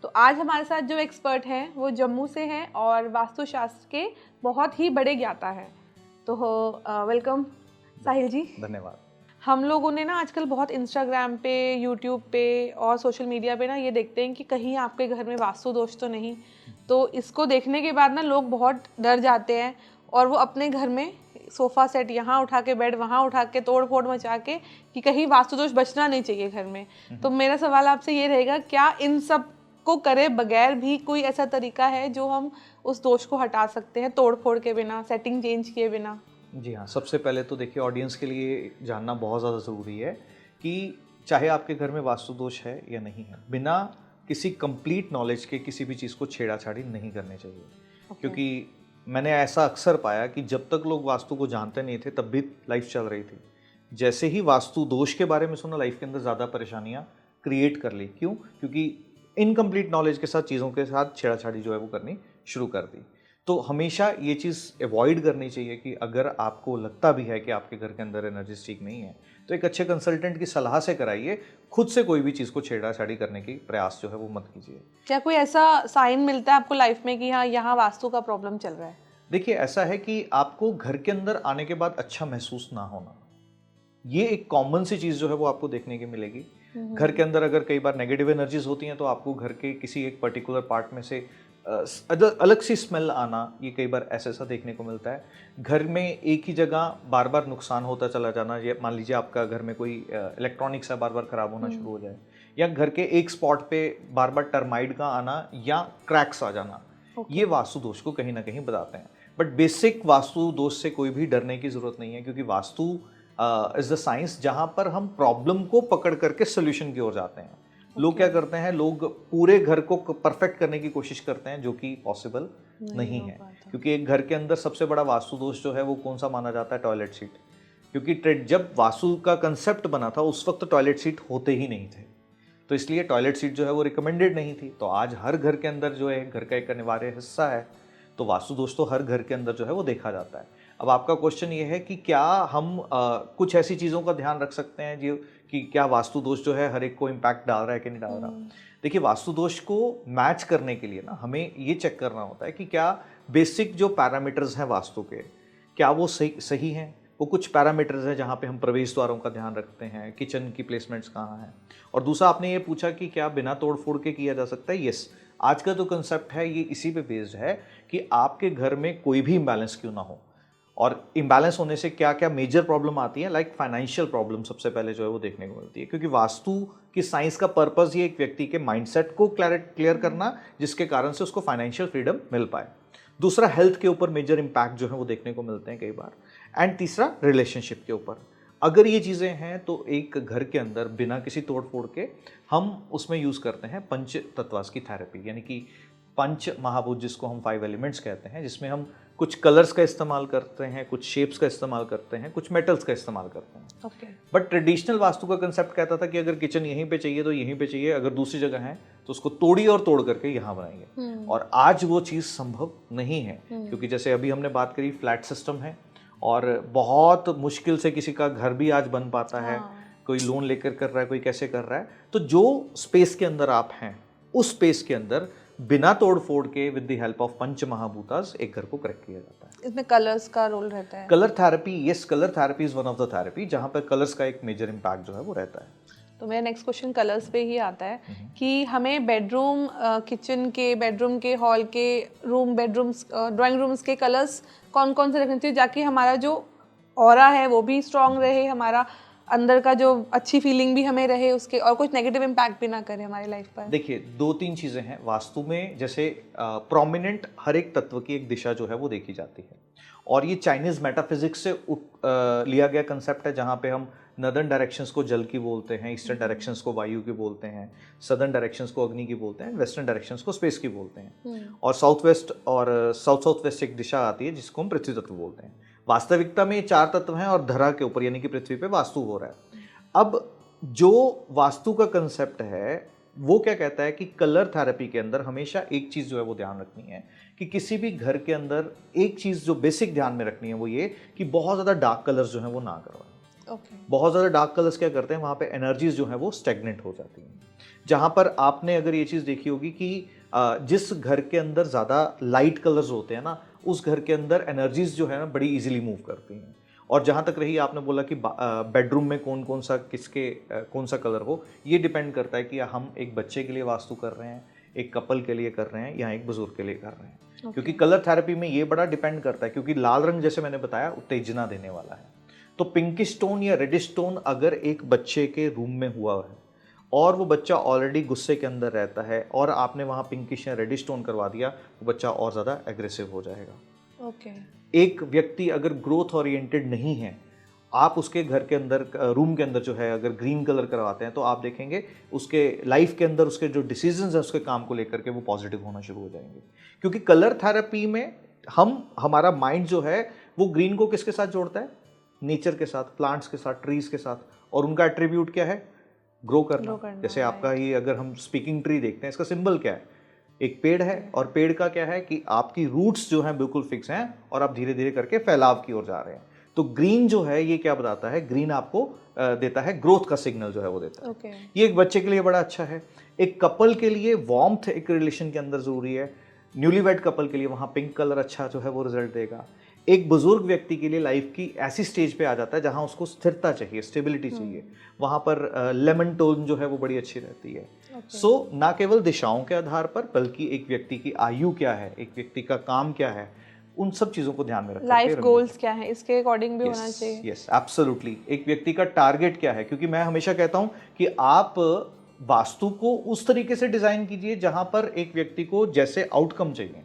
तो आज हमारे साथ जो एक्सपर्ट हैं वो जम्मू से हैं और वास्तुशास्त्र के बहुत ही बड़े ज्ञाता हैं। तो वेलकम साहिल जी। धन्यवाद। हम लोगों ने ना आजकल बहुत इंस्टाग्राम पे, यूट्यूब पे और सोशल मीडिया पे ना ये देखते हैं कि कहीं आपके घर में वास्तु दोष तो नहीं। तो इसको देखने के बाद ना लोग बहुत डर जाते हैं और वो अपने घर में सोफ़ा सेट यहाँ उठा के, बेड वहाँ उठा के, तोड़ फोड़ मचा के कि कहीं वास्तु दोष बचना नहीं चाहिए घर में। तो मेरा सवाल आपसे ये रहेगा, क्या इन सब को करे बगैर भी कोई ऐसा तरीका है जो हम उस दोष को हटा सकते हैं, तोड़ फोड़ के बिना, सेटिंग चेंज किए बिना? जी हाँ, सबसे पहले तो देखिए ऑडियंस के लिए जानना बहुत ज़्यादा ज़रूरी है कि चाहे आपके घर में वास्तु दोष है या नहीं है, बिना किसी कंप्लीट नॉलेज के किसी भी चीज़ को छेड़ाछाड़ी नहीं करनी चाहिए। क्योंकि मैंने ऐसा अक्सर पाया कि जब तक लोग वास्तु को जानते नहीं थे तब भी लाइफ चल रही थी। जैसे ही वास्तु दोष के बारे में सुना, लाइफ के अंदर ज़्यादा परेशानियाँ क्रिएट कर ली। क्यों? क्योंकि इनकम्प्लीट नॉलेज के साथ चीज़ों के साथ छेड़ाछाड़ी जो है वो करनी शुरू कर दी। तो हमेशा ये चीज़ अवॉइड करनी चाहिए कि अगर आपको लगता भी है कि आपके घर के अंदर एनर्जीज ठीक नहीं है तो एक अच्छे कंसल्टेंट की सलाह से कराइए। खुद से कोई भी चीज़ को छेड़ाछाड़ी करने की प्रयास जो है वो मत कीजिए। क्या कोई ऐसा साइन मिलता है आपको लाइफ में कि हाँ यहाँ वास्तु का प्रॉब्लम चल रहा है? देखिए, ऐसा है कि आपको घर के अंदर आने के बाद अच्छा महसूस ना होना, ये एक कॉमन सी चीज़ जो है वो आपको देखने की मिलेगी। घर के अंदर अगर कई बार नेगेटिव एनर्जीज होती हैं तो आपको घर के किसी एक पर्टिकुलर पार्ट में से अलग सी स्मेल आना, ये कई बार ऐसा देखने को मिलता है। घर में एक ही जगह बार बार नुकसान होता चला जाना, ये मान लीजिए आपका घर में कोई इलेक्ट्रॉनिक्स है बार बार खराब होना शुरू हो जाए, या घर के एक स्पॉट पे बार बार टर्माइट का आना या क्रैक्स आ जाना, ये वास्तु दोष को कहीं ना कहीं बताते हैं। बट बेसिक वास्तु दोष से कोई भी डरने की जरूरत नहीं है, क्योंकि वास्तु इज द साइंस जहाँ पर हम प्रॉब्लम को पकड़ करके सोल्यूशन की ओर जाते हैं। लोग क्या करते हैं, लोग पूरे घर को परफेक्ट करने की कोशिश करते हैं, जो कि पॉसिबल नहीं है। क्योंकि एक घर के अंदर सबसे बड़ा वास्तु दोष जो है वो कौन सा माना जाता है? Toilet seat. क्योंकि जब वास्तु का कंसेप्ट बना था उस वक्त टॉयलेट सीट होते ही नहीं थे, तो इसलिए टॉयलेट सीट जो है वो रिकमेंडेड नहीं थी। तो आज हर घर के अंदर जो है घर का एक अनिवार्य हिस्सा है, तो वास्तु दोष तो हर घर के अंदर जो है वो देखा जाता है। अब आपका क्वेश्चन ये है कि क्या हम कुछ ऐसी चीज़ों का ध्यान रख सकते हैं जो कि क्या वास्तु दोष जो है हर एक को इम्पैक्ट डाल रहा है कि नहीं डाल रहा। देखिए, वास्तु दोष को मैच करने के लिए ना हमें ये चेक करना होता है कि क्या बेसिक जो पैरामीटर्स हैं वास्तु के, क्या वो सही हैं। वो कुछ पैरामीटर्स हैं जहाँ पे हम प्रवेश द्वारों का ध्यान रखते हैं, किचन की प्लेसमेंट्स कहाँ हैं। और दूसरा, आपने ये पूछा कि क्या बिना तोड़ फोड़ के किया जा सकता है। यस, आज का जो कंसेप्ट है ये इसी पे बेस्ड है कि आपके घर में कोई भी इम्बैलेंस क्यों ना हो। और इम्बैलेंस होने से क्या क्या मेजर प्रॉब्लम आती है, लाइक फाइनेंशियल प्रॉब्लम सबसे पहले जो है वो देखने को मिलती है। क्योंकि वास्तु की साइंस का पर्पस ये एक व्यक्ति के माइंडसेट को क्लियर करना, जिसके कारण से उसको फाइनेंशियल फ्रीडम मिल पाए। दूसरा, हेल्थ के ऊपर मेजर इम्पैक्ट जो है वो देखने को मिलते हैं कई बार। एंड तीसरा, रिलेशनशिप के ऊपर। अगर ये चीज़ें हैं तो एक घर के अंदर बिना किसी तोड़ फोड़ के हम उसमें यूज़ करते हैं पंच तत्वास की थेरेपी, यानी कि पंच महाभूत जिसको हम 5 एलिमेंट्स कहते हैं, जिसमें हम कुछ कलर्स का इस्तेमाल करते हैं, कुछ शेप्स का इस्तेमाल करते हैं, कुछ मेटल्स का इस्तेमाल करते हैं। बट ट्रेडिशनल वास्तु का कंसेप्ट कहता था कि अगर किचन यहीं पे चाहिए तो यहीं पे चाहिए, अगर दूसरी जगह है तो उसको तोड़िए और तोड़ करके यहाँ बनाएंगे। और आज वो चीज़ संभव नहीं है, क्योंकि जैसे अभी हमने बात करी, फ्लैट सिस्टम है और बहुत मुश्किल से किसी का घर भी आज बन पाता है। कोई लोन लेकर कर रहा है, कोई कैसे कर रहा है। तो जो स्पेस के अंदर आप हैं, उस स्पेस के अंदर बिना तोड़ फोड़ के विद द हेल्प ऑफ पंच महाभूतास एक घर को करेक्ट किया जाता है। इसमें कलर्स का रोल रहता है? Colour therapy, yes, colour therapy is one of the therapy जहाँ पर कलर्स का एक मेजर इम्पैक्ट जो है वो रहता है। तो मेरा नेक्स्ट क्वेश्चन कलर्स पे ही आता है कि हमें बेडरूम, किचन के, बेडरूम के, हॉल के, रूम, बेडरूम्स, ड्राइंग रूम्स के कलर्स कौन कौन से रखने चाहिए, ताकि हमारा जो ऑरा है वो भी स्ट्रांग रहे, हमारा अंदर का जो अच्छी फीलिंग भी हमें रहे उसके, और कुछ नेगेटिव इम्पैक्ट भी ना करे हमारी लाइफ पर? देखिए, 2-3 चीज़ें हैं वास्तु में। जैसे प्रोमिनेंट हर एक तत्व की एक दिशा जो है वो देखी जाती है, और ये चाइनीज़ मेटाफिजिक्स से लिया गया कंसेप्ट है, जहाँ पे हम नदर्न डायरेक्शंस को जल की बोलते हैं, ईस्टर्न डायरेक्शंस को वायु की बोलते हैं, सदर्न डायरेक्शंस को अग्नि की बोलते हैं, वेस्टर्न डायरेक्शंस को स्पेस की बोलते हैं, और साउथ वेस्ट और साउथ वेस्ट एक दिशा आती है जिसको हम पृथ्वी तत्व बोलते हैं। वास्तविकता में 4 तत्व हैं और धरा के ऊपर यानी कि पृथ्वी पे वास्तु हो रहा है। अब जो वास्तु का कंसेप्ट है वो क्या कहता है कि कलर थेरेपी के अंदर हमेशा एक चीज़ जो है वो ध्यान रखनी है कि किसी भी घर के अंदर एक चीज़ जो बेसिक ध्यान में रखनी है वो ये कि बहुत ज़्यादा डार्क कलर्स जो है वो ना करवाएं। ओके। बहुत ज़्यादा डार्क कलर्स क्या करते हैं, वहाँ पे एनर्जीज जो है वो स्टेगनेंट हो जाती हैं। जहाँ पर आपने अगर ये चीज़ देखी होगी कि जिस घर के अंदर ज़्यादा लाइट कलर्स होते हैं ना, उस घर के अंदर एनर्जीज जो है ना बड़ी इजीली मूव करती हैं। और जहाँ तक रही आपने बोला कि बेडरूम में कौन कौन सा किसके कौन सा कलर हो, ये डिपेंड करता है कि हम एक बच्चे के लिए वास्तु कर रहे हैं, एक कपल के लिए कर रहे हैं, या एक बुजुर्ग के लिए कर रहे हैं। क्योंकि कलर थेरेपी में ये बड़ा डिपेंड करता है, क्योंकि लाल रंग जैसे मैंने बताया उत्तेजना देने वाला है। तो पिंकिश टोन या रेडिश टोन अगर एक बच्चे के रूम में हुआ है और वो बच्चा ऑलरेडी गुस्से के अंदर रहता है और आपने वहाँ पिंकिश या रेडिश टोन करवा दिया, वो बच्चा और ज़्यादा एग्रेसिव हो जाएगा। ओके। एक व्यक्ति अगर ग्रोथ ओरिएंटेड नहीं है, आप उसके घर के अंदर रूम के अंदर जो है अगर ग्रीन कलर करवाते हैं, तो आप देखेंगे उसके लाइफ के अंदर उसके जो डिसीजंस है उसके काम को लेकर के वो पॉजिटिव होना शुरू हो जाएंगे। क्योंकि कलर थेरेपी में हमारा माइंड जो है वो ग्रीन को किसके साथ जोड़ता है, नेचर के साथ, प्लांट्स के साथ, ट्रीज के साथ, और उनका एट्रीब्यूट क्या है, ग्रो करना। जैसे आपका ही अगर हम स्पीकिंग ट्री देखते हैं, इसका सिंबल क्या है, एक पेड़ है, और पेड़ का क्या है कि आपकी रूट्स जो हैं बिल्कुल फिक्स हैं और आप धीरे धीरे करके फैलाव की ओर जा रहे हैं। तो ग्रीन जो है ये क्या बताता है, ग्रीन आपको देता है ग्रोथ का सिग्नल जो है वो देता है। ओके। ये एक बच्चे के लिए बड़ा अच्छा है। एक कपल के लिए वार्मथ एक रिलेशन के अंदर जरूरी है। न्यूलीवेड कपल के लिए वहाँ पिंक कलर अच्छा जो है वो रिजल्ट देगा। एक बुजुर्ग व्यक्ति के लिए लाइफ की ऐसी स्टेज पे आ जाता है जहाँ उसको स्थिरता चाहिए, स्टेबिलिटी चाहिए, वहाँ पर लेमन टोन जो है वो बड़ी अच्छी रहती है। सो ना केवल दिशाओं के आधार पर, बल्कि एक व्यक्ति की आयु क्या है, एक व्यक्ति का काम क्या है, उन सब चीजों को ध्यान में रखकर लाइफ गोल्स क्या है, इसके अकॉर्डिंग भी होना चाहिए। Yes, absolutely. एक व्यक्ति का टारगेट क्या है, क्योंकि मैं हमेशा कहता हूं कि आप वास्तु को उस तरीके से डिजाइन कीजिए जहां पर एक व्यक्ति को जैसे आउटकम चाहिए।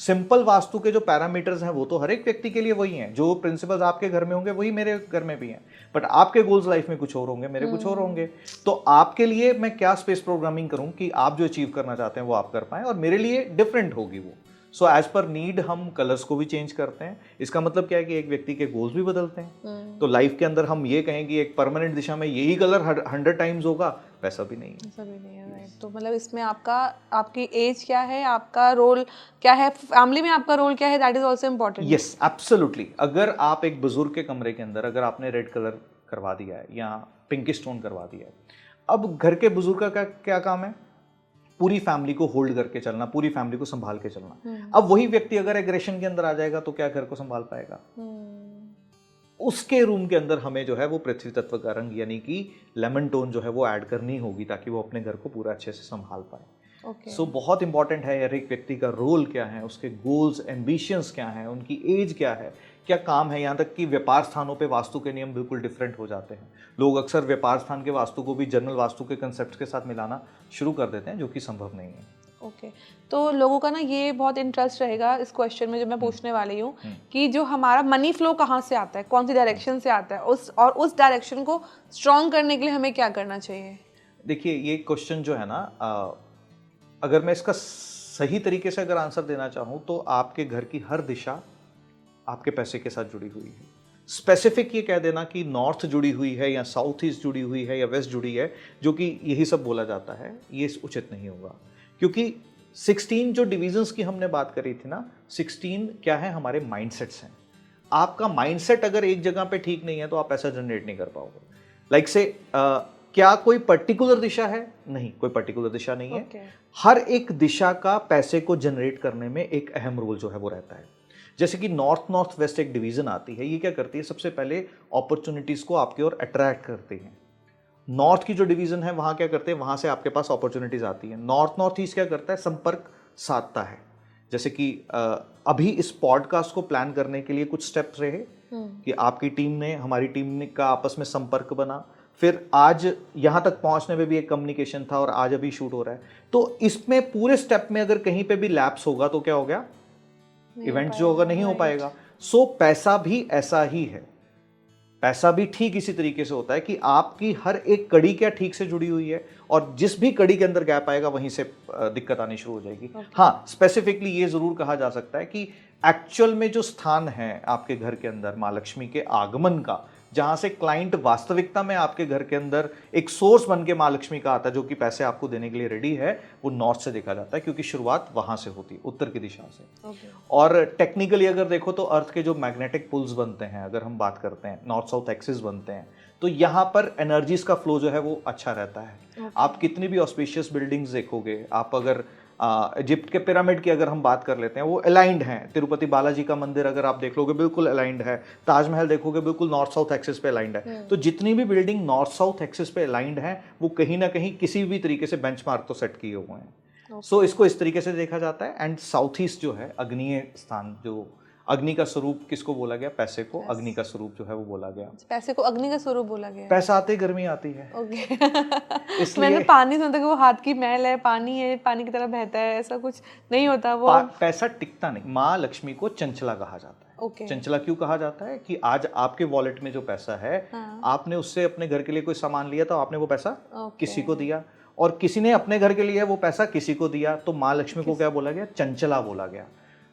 सिंपल वास्तु के जो पैरामीटर्स हैं वो तो हर एक व्यक्ति के लिए वही हैं, जो प्रिंसिपल्स आपके घर में होंगे वही मेरे घर में भी हैं, बट आपके गोल्स लाइफ में कुछ और होंगे, मेरे कुछ और होंगे। तो आपके लिए मैं क्या स्पेस प्रोग्रामिंग करूं कि आप जो अचीव करना चाहते हैं वो आप कर पाएं, और मेरे लिए डिफरेंट होगी वो। सो एज पर नीड हम कलर्स को भी चेंज करते हैं। इसका मतलब क्या है कि एक व्यक्ति के गोल्स भी बदलते हैं। तो लाइफ के अंदर हम ये कहें कि एक परमानेंट दिशा में यही कलर 100 टाइम्स होगा, वैसा भी नहीं है। ऐसा भी नहीं है, राइट। तो मतलब इसमें आपकी एज क्या है, आपका रोल क्या है, फैमिली में आपका रोल क्या है, that is also important. Yes, absolutely. अगर आप एक बुजुर्ग के कमरे के अंदर अगर आपने रेड कलर करवा दिया है या पिंकिश टोन करवा दिया है, अब घर के बुजुर्ग का क्या काम है, पूरी फैमिली को होल्ड करके चलना, पूरी फैमिली को संभाल के चलना। अब वही व्यक्ति अगर एग्रेशन के अंदर आ जाएगा तो क्या घर को संभाल पाएगा? उसके रूम के अंदर हमें जो है वो पृथ्वी तत्व का रंग यानी कि लेमन टोन जो है वो ऐड करनी होगी, ताकि वो अपने घर को पूरा अच्छे से संभाल पाए। सो बहुत इंपॉर्टेंट है यार, एक व्यक्ति का रोल क्या है, उसके गोल्स, एम्बिशंस क्या हैं, उनकी एज क्या है, क्या काम है। यहाँ तक कि व्यापार स्थानों पे वास्तु के नियम बिल्कुल डिफरेंट हो जाते हैं। लोग अक्सर व्यापार स्थान के वास्तु को भी जनरल वास्तु के कंसेप्ट के साथ मिलाना शुरू कर देते हैं, जो कि संभव नहीं है। ओके। तो लोगों का ना ये बहुत इंटरेस्ट रहेगा इस क्वेश्चन में जो मैं पूछने वाली हूँ कि जो हमारा मनी फ्लो कहाँ से आता है, कौन सी डायरेक्शन से आता है, उस डायरेक्शन को स्ट्रॉन्ग करने के लिए हमें क्या करना चाहिए? देखिए, ये क्वेश्चन जो है ना, अगर मैं इसका सही तरीके से अगर आंसर देना चाहूँ तो आपके घर की हर दिशा आपके पैसे के साथ जुड़ी हुई है। स्पेसिफिक ये कह देना कि नॉर्थ जुड़ी हुई है या साउथ ईस्ट जुड़ी हुई है या वेस्ट जुड़ी है, जो कि यही सब बोला जाता है, ये उचित नहीं होगा। क्योंकि 16 जो डिविजन्स की हमने बात करी थी ना, 16 क्या है, हमारे माइंडसेट्स हैं। आपका माइंडसेट अगर एक जगह पे ठीक नहीं है तो आप पैसा जनरेट नहीं कर पाओगे। लाइक से क्या कोई पर्टिकुलर दिशा है? नहीं, कोई पर्टिकुलर दिशा नहीं है। हर एक दिशा का पैसे को जनरेट करने में एक अहम रोल जो है वो रहता है। जैसे कि नॉर्थ वेस्ट एक डिवीजन आती है, ये क्या करती है, सबसे पहले अपॉर्चुनिटीज को आपकी ओर अट्रैक्ट करती है। नॉर्थ की जो डिवीजन है वहां क्या करते हैं, वहां से आपके पास अपॉर्चुनिटीज आती है। नॉर्थ ईस्ट क्या करता है, संपर्क साधता है। जैसे कि अभी इस पॉडकास्ट को प्लान करने के लिए कुछ स्टेप्स रहे कि आपकी टीम ने, हमारी टीम ने का आपस में संपर्क बना, फिर आज यहाँ तक पहुंचने में भी एक कम्युनिकेशन था, और आज अभी शूट हो रहा है। तो इसमें पूरे स्टेप में अगर कहीं पे भी लैप्स होगा तो क्या हो गया, इवेंट जो होगा नहीं हो पाएगा। सो पैसा भी ऐसा ही है। पैसा भी ठीक इसी तरीके से होता है कि आपकी हर एक कड़ी क्या ठीक से जुड़ी हुई है, और जिस भी कड़ी के अंदर गैप आएगा वहीं से दिक्कत आनी शुरू हो जाएगी। हाँ, स्पेसिफिकली ये जरूर कहा जा सकता है कि एक्चुअल में जो स्थान है आपके घर के अंदर माँ लक्ष्मी के आगमन का, जहां से क्लाइंट वास्तविकता में आपके घर के अंदर एक सोर्स बन के माँ लक्ष्मी का आता है, जो कि पैसे आपको देने के लिए रेडी है, वो नॉर्थ से देखा जाता है, क्योंकि शुरुआत वहां से होती है, उत्तर की दिशा से। और टेक्निकली अगर देखो तो अर्थ के जो मैग्नेटिक पुल्स बनते हैं, अगर हम बात करते हैं, नॉर्थ साउथ एक्सिस बनते हैं, तो यहाँ पर एनर्जीज का फ्लो जो है वो अच्छा रहता है। आप कितनी भी ऑस्पिशियस बिल्डिंग्स देखोगे, आप अगर इजिप्ट के पिरामिड की अगर हम बात कर लेते हैं, वो अलाइंड हैं। तिरुपति बालाजी का मंदिर अगर आप देख लोगे बिल्कुल अलाइंड है। ताजमहल देखोगे बिल्कुल नॉर्थ साउथ एक्सिस पे अलाइंड है। तो जितनी भी बिल्डिंग नॉर्थ साउथ एक्सिस पे अलाइंड है वो कहीं ना कहीं किसी भी तरीके से बेंचमार्क तो सेट किए हुए हैं। सो इसको इस तरीके से देखा जाता है। एंड साउथ ईस्ट जो है अग्नीय स्थान, जो अग्नि का स्वरूप किसको बोला गया? पैसे को अग्नि का स्वरूप जो है वो बोला गया। पैसे को अग्नि का स्वरूप बोला गया। पैसा आते ही गर्मी आती है। ओके। इसलिए मैंने पानी सुना था कि वो हाथ की मैल है, पानी है, पानी की तरह बहता है, ऐसा कुछ नहीं होता वो। पैसा टिकता नहीं। माँ लक्ष्मी को चंचला कहा जाता है। ओके। चंचला क्यों कहा जाता है? कि आज आपके वॉलेट में जो पैसा है, आपने उससे अपने घर के लिए कोई सामान लिया तो आपने वो पैसा किसी को दिया, और किसी ने अपने घर के लिए वो पैसा किसी को दिया, तो माँ लक्ष्मी को क्या बोला गया? चंचला बोला गया।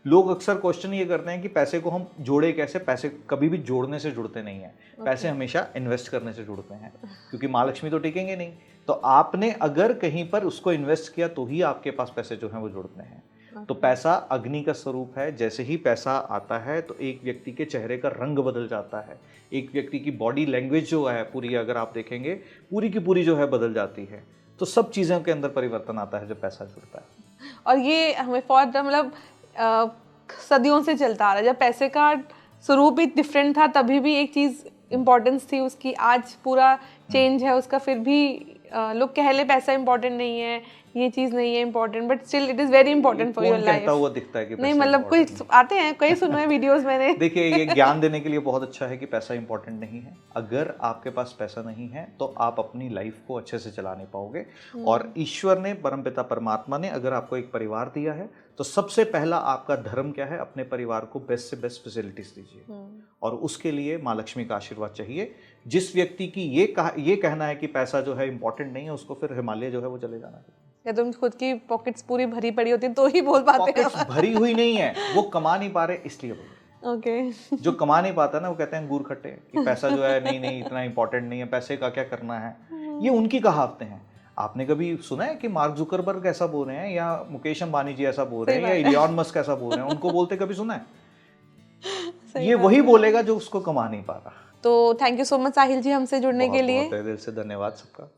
लोग अक्सर क्वेश्चन ये करते हैं कि पैसे को हम जोड़े कैसे? पैसे कभी भी जोड़ने से जुड़ते नहीं है। पैसे हमेशा इन्वेस्ट करने से जुड़ते हैं, क्योंकि माँ लक्ष्मी तो टिकेंगे नहीं। तो आपने अगर कहीं पर उसको इन्वेस्ट किया तो ही आपके पास पैसे जो हैं वो जुड़ते हैं। तो पैसा अग्नि का स्वरूप है। जैसे ही पैसा आता है तो एक व्यक्ति के चेहरे का रंग बदल जाता है, एक व्यक्ति की बॉडी लैंग्वेज जो है पूरी, अगर आप देखेंगे, पूरी की पूरी जो है बदल जाती है। तो सब चीज़ों के अंदर परिवर्तन आता है जब पैसा जुड़ता है। और ये हमें मतलब सदियों से चलता आ रहा है। जब पैसे का स्वरूप ही डिफरेंट था तभी भी एक चीज़ इम्पोर्टेंस थी उसकी, आज पूरा चेंज है उसका, फिर भी लोग कह ले पैसा इंपॉर्टेंट नहीं है, ये चीज़ नहीं है important, but still it is very important for your life. कहता हुआ दिखता है कि नहीं, मतलब कोई आते हैं, कई सुने हैं वीडियोस मैंने। देखिए, ये ज्ञान देने के लिए बहुत अच्छा है कि पैसा इंपॉर्टेंट नहीं है। अगर आपके पास पैसा नहीं है तो आप अपनी लाइफ को अच्छे से चला नहीं पाओगे। और ईश्वर ने, परमपिता परमात्मा ने अगर आपको एक परिवार दिया है तो सबसे पहला आपका धर्म क्या है? अपने परिवार को बेस्ट से बेस्ट फैसिलिटीज दीजिए, और उसके लिए माँ लक्ष्मी का आशीर्वाद चाहिए। जिस व्यक्ति की ये कहना है कि पैसा जो है इंपॉर्टेंट नहीं है, उसको फिर हिमालय जो है वो चले जाना चाहिए। या तुम खुद की पॉकेट्स पूरी भरी पड़ी होती तो ही बोल पाते हैं। पॉकेट्स भरी हुई नहीं है, वो कमा नहीं पा रहे इसलिए बोल। ओके। जो कमा नहीं पाता ना, वो कहते हैं अंगूर खट्टे, कि पैसा जो है नहीं इतना इंपॉर्टेंट नहीं है, पैसे का क्या करना है। ये उनकी कहावतें हैं। आपने कभी सुना है कि मार्क जुकरबर्ग ऐसा बोल रहे हैं, या मुकेश अंबानी जी ऐसा बोल रहे हैं, या इलियॉन मस्क ऐसा बोल रहे हैं? उनको बोलते कभी सुना है? ये वही बोलेगा जो उसको कमा नहीं पा रहा। तो थैंक यू सो मच साहिल जी हमसे जुड़ने के लिए। बहुत दिल से धन्यवाद सबका।